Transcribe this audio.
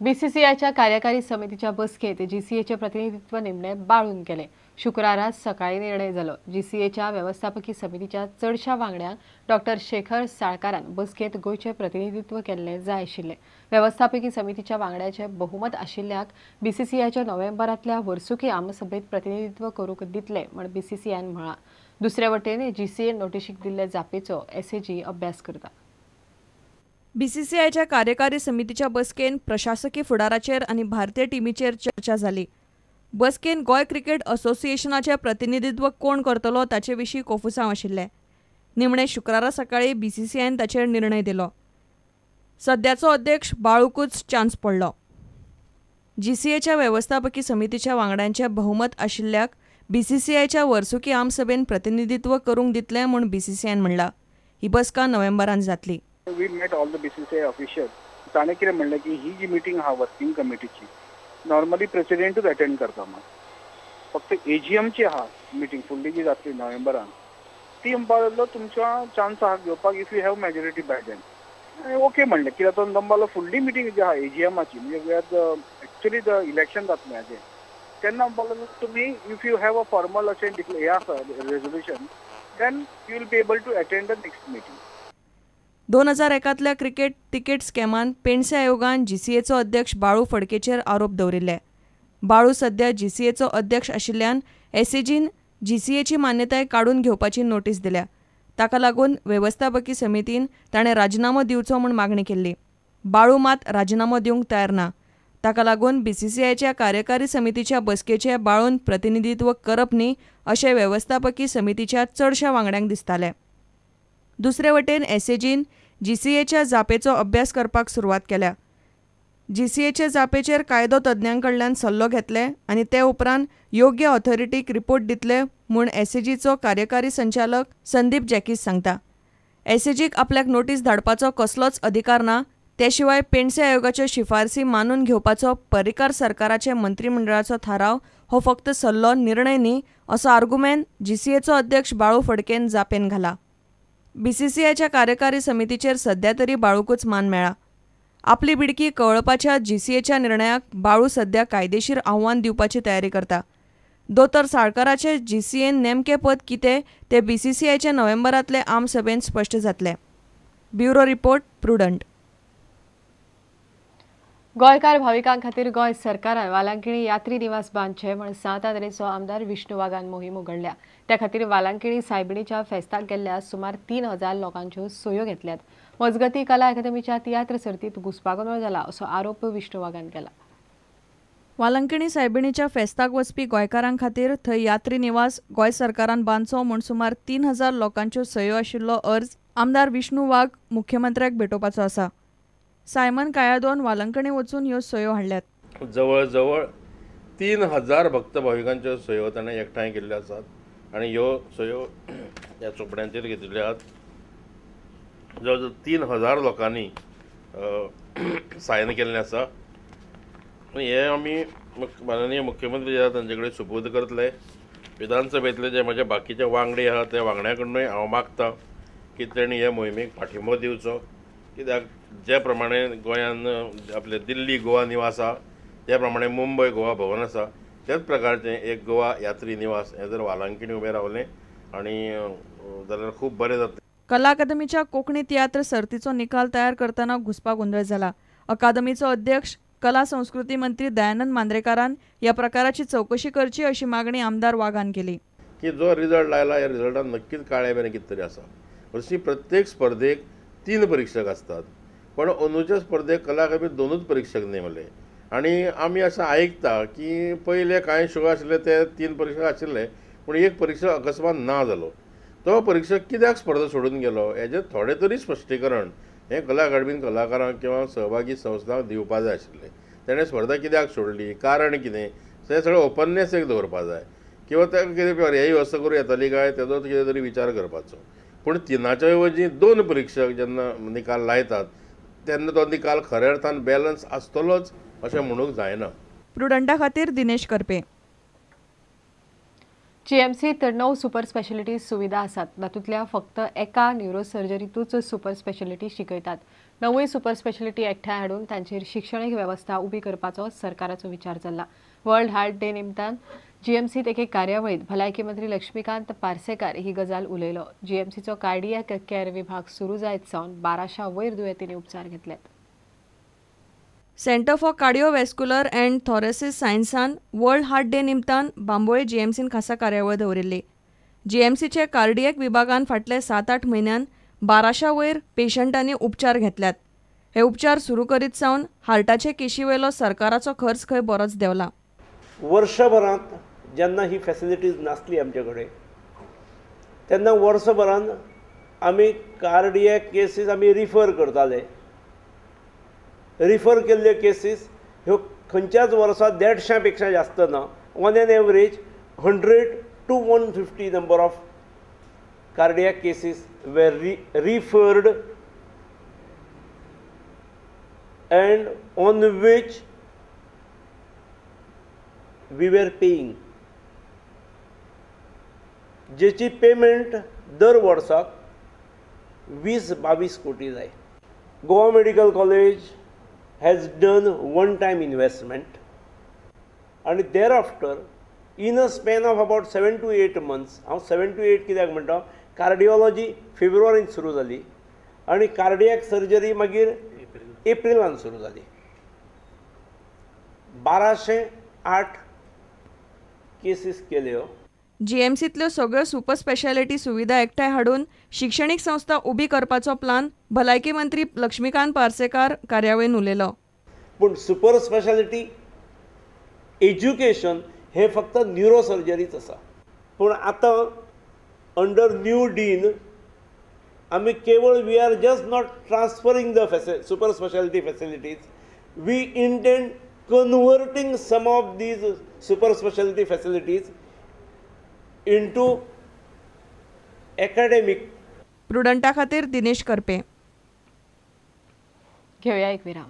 बीसीसीआयच्या कार्यकारी समितीच्या बसकेत जीसीएचे प्रतिनिधित्व नेमणे बाळून केले। शुक्रारा सकाळी निर्णय जालो। जीसीएच्या व्यवस्थापकीय समितीच्या चडशा वांगड्यांक डॉक्टर शेखर साळकारान बसकेत गोयचे प्रतिनिधित्व केल्ले जाय आशिल्ले। व्यवस्थापकीय समितीच्या वांगड्याचे बहुमत आशिल्ल्याक बीसीसीआयच्या नोव्हेंबरांतल्या वर्सुकी आमसभेत प्रतिनिधित्व करूंक दितले म्हण बीसीसीआयन म्हळां। दुसरे वटेन जीसीए नोटीशीक दिल्ले जापेचो एसएजी अभ्यास करता। बीसीसीआयच्या कार्यकारी समितीच्या बसकेन प्रशासकीय फुडाराचेर आनी भारतीय टीमीचेर चर्चा जाली। बसकेन गोय क्रिकेट असोसिएशनाचे प्रतिनिधित्व कोण करतलो ताचे विशीं कोफुसांव आशिल्ले। निमणे शुक्रारा सकाळी बीसीसीआयन ताचेर निर्णय दिलो। सद्याचो अध्यक्ष बाळूकूच चान्स पडलो। जीसीएच्या व्यवस्थापकीय समितीच्या वांगड्यांचे बहुमत आशिल्ल्याक बीसीसीआयच्या वर्सुकी आमसभेन प्रतिनिधित्व करूंक दितले म्हूण बीसीसीआयन म्हणला। ही बसका नोव्हेंबरांत जातली। We met all the BCCI officials. ताणे कितें म्हणलें की ही जी मीटिंग आहा वर्किंग कमिटीची नॉर्मली प्रेसिडेंटूच अटेंड करता मग फक्त एजीएमची आहा मीटिंग फुडली जी जातली नोव्हेंबरान ती म्हणपाक लागलो तुमच्या चान्स आहा घेवपाक if you have majority by then okay म्हणलें कित्याक तो नंबालो फुडली मीटिंग जी आहा एजीएमाची म्हणजे एक्चुअली द इलेक्शन जातलें हाजें तेन्ना म्हणपाक लागलो तुमी if you have a formal अशें हें आसा resolution then you will be able to attend the next meeting. 2001तल्या क्रिकेट तिकेट स्कॅमान पेंडसे आयोगान जीसीएचो अध्यक्ष बाळू फडकेचेर आरोप दवरिल्ले। बाळू सध्या जीसीएचो अध्यक्ष आशिल्ल्यान एसएजीन जीसीएची मान्यताय काडून घेवपाची नोटीस दिल्या। ताका लागून व्यवस्थापकीय समितीन ताणें राजिनामो दिवचो म्हूण मागणी केल्ली। बाळू मात राजिनामो दिवंक तयार ना। ताका लागून बीसीसीआयच्या कार्यकारी समितीच्या बसकेचे बाळून प्रतिनिधित्व करप न्ही अशें व्यवस्थापकीय समितीच्या चडशा वांगड्यांक दिसतालें। दुसरे वटेन एसएजीन जीसीएच्या जापेचो अभ्यास करपाक सुरवात केल्या। जीसीएचे जापेचेर कायदो तज्ञांकडल्यान सल्लो घेतले आनी ते उपरांत योग्य ऑथॉरिटीक रिपोर्ट दितले म्हूण एसएजीचो कार्यकारी संचालक संदीप जॅकीस सांगता। एसएजीक आपल्याक नोटीस धाडपाचो कसलोच अधिकार ना। ते शिवाय पेंडसे आयोगाच्यो शिफारसी मानून घेवपाचो पर्रीकार सरकाराचे मंत्रिमंडळाचो थाराव हो फक्त सल्लो निर्णय न्ही असो आर्ग्युमेंट जीसीएचो अध्यक्ष बाळू फडकेन जापेन घाला। बीसीसीआयच्या कार्यकारी समितीचेर सध्या तरी बाळूकूच मान मेळ्ळा। आपली बिडकी कळपाच्या जीसीएच्या निर्णयाक बाळू सध्या कायदेशीर आव्हान दिवपाची तयारी करता। दोतोर साळकाराचे जीसीएन नेमके पद कितें ते बीसीसीआयच्या नोव्हेंबरांतले आमसभेन स्पश्ट जातले। Bureau report prudent. गोंयकार भाविकां खातीर गोंय सरकारान वालांकिणी यात्री निवास बांदचे म्हण सांताद्रेचो आमदार विष्णू वाघान मोहीम उगडल्या। त्या खातीर वालांकिणी सायबिणीच्या फेस्ताक गेल्ल्या सुमार 3000 लोकांच्यो सयो घेतल्यात। मजगती कला अकादमीच्या तियात्र सर्तीत घुसपागोंदळ जाला असो आरोप विष्णू वाघान केला। वालांकिणी सायबिणीच्या फेस्ताक वचपी गोंयकारां खातीर थंय यात्री निवास गोंय सरकारान बांदचो म्हूण सुमार 3000 लोकांच्यो सयो आशिल्लो अर्ज आमदार विष्णू वाघ मुख्यमंत्र्याक भेटोवपाचो आसा। सायमन कायादोन वालांकणी वचून ह्यो सयो हाडल्यात। जवळ जवळ 3000 भक्त भाविकांच्यो सयो ताणें एकठांय केल्ल्यो आसात आनी ह्यो सयो ह्या चोपड्यांचेर घेतिल्ल्यो आहात। जवळ जवळ 3000 लोकांनी सायन केल्लें आसा। हे आमी माननीय मुख्यमंत्री जे आसा तांचे कडेन सुपूर्द करतले। विधानसभेंतले जे म्हजे बाकीचे वांगडी आहात त्या वांगड्या कडूनय हांव मागतां की तेणी हे मोहिमेक फाटिंबो दिवचो। कित्याक जे प्रमाणे गोंयान आपले दिल्ली गोवा निवास आसा त्या प्रमाणे मुंबय गोवा भवन आसा त्याच प्रकारचे एक गोवा यात्री निवास हे जर वालांकिणी उबें रावलें आनी जाल्यार खूब बरें जातलें। कला अकादमीच्या कोंकणी तियात्र सर्तीचो निकाल तयार करतना घुसपागोंदळ जाला। अकादमीचो अध्यक्ष कला संस्कृती मंत्री दयानंद मांद्रेकारान ह्या प्रकाराची चवकशी करची अशी मागणी आमदार वाघान केली। की जो रिजल्ट लायला ह्या रिजल्टान नक्कीच काळे बेने कितें तरी आसा। हरशीं प्रत्येक स्पर्धेक 3 परीक्षक आसतात पण अंदूच्या स्पर्धेक कला अकादमींत 2च परीक्षक नेमले आनी आमी अशें आयकता की पयले कांय शो आशिल्ले ते 3 परीक्षक आशिल्ले पूण एक परीक्षक अकस्मात ना जालो। तो परीक्षक कित्याक स्पर्धा सोडून गेलो हेजें थोडें तरी स्पश्टीकरण हें कला अकादमीन कलाकारांक किंवा सहभागी संस्थांक दिवपा जाय आशिल्लें। तेणें स्पर्धा कित्याक सोडली कारण कितें हें सगळें ओपननेस एक दवरपा जाय किंवा ताका कितें हेय वस्त करूं येतली काय तेजो कितें तरी विचार करपाचो। पूण 3च्या ऐवजी 2 परीक्षक जेन्ना निकाल लायतात तेन्ना तो निकाल खऱ्या अर्थान बॅलन्स आसतलोच अशें म्हणूंक जायना। प्रुडंटा खातीर दिनेश करपे। जीएमसीत 9 सुपर स्पेशालिटी सुविधा आसात. तातूंतल्या फक्त एका न्यूरोसर्जरीतूच सुपर स्पेशालिटी शिकयतात. 9 सुपर स्पेशालिटी एकठांय हाडून तांचेर शिक्षणीक वेवस्था उबी करपाचो सरकाराचो विचार चल्ला. वर्ल्ड हार्ट डे निमतान जीएमसीत एके कार्यावळीत भलायकी मंत्री लक्ष्मीकांत पार्सेकार ही गजाल उलयलो. जीएमसीचो कार्डियॅक केअर विभाग सुरू जायत सावन 1200 वयर दुयेंतींनी उपचार घेतल्यात. Centre for cardiovascular and thoracic सायन्सान वर्ल्ड हार्ट डे निमतान बांबोळे जीएमसीन खासा कार्यावळ दवरिल्ली. जीएमसीचे कार्डियक विभागान फाटले 7-8 म्हयन्यान 1200 वयर पेशंटांनी उपचार घेतल्यात. हे उपचार सुरू करीत सावन हार्टाचे केशीवेलो सरकाराचो खर्च खंय बरोच देंवला. वर्षभरांत जेन्ना ही फॅसिलिटीज नासली आमचे कडेन तेन्ना वर्सभरान आमी कार्डियक केसीस आमी रिफर करताले. रिफर केल्ल्यो केसीस ह्यो खंयच्याच वर्सा 150 पेक्षा जास्त ना. On an average 100 to 150 number of cardiac cases were referred and on which we were paying. जेची पेमेंट दर वर्साक 20-22 कोटी जाय. Goa medical college has done one-time investment and thereafter in a span of about 7 to 8 months, हांव 7 to 8 कित्याक म्हणटा, cardiology फेब्रुवारींत सुरू जाली आनी कार्डियक सर्जरी मागीर एप्रिलांत सुरू जाली. 1208 केसीस केल्यो. जीएमसींतल्यो सगळ्यो सुपर स्पेशालिटी सुविधा एकठांय हाडून शिक्षणीक संस्था उबी करपाचो प्लान भलायकी मंत्री लक्ष्मीकांत पार्सेकार कार्यावळीन उलयलो. पूण सुपर स्पेशालिटी एज्युकेशन हे फक्त न्यूरो सर्जरीच आसा. पूण आतां अंडर न्यू डीन आमी केवळ we are just not transferring the super speciality facilities. We intend converting some of these super speciality facilities into academic. प्रुडंटा खातीर दिनेश करपे. घेऊया एक विराम.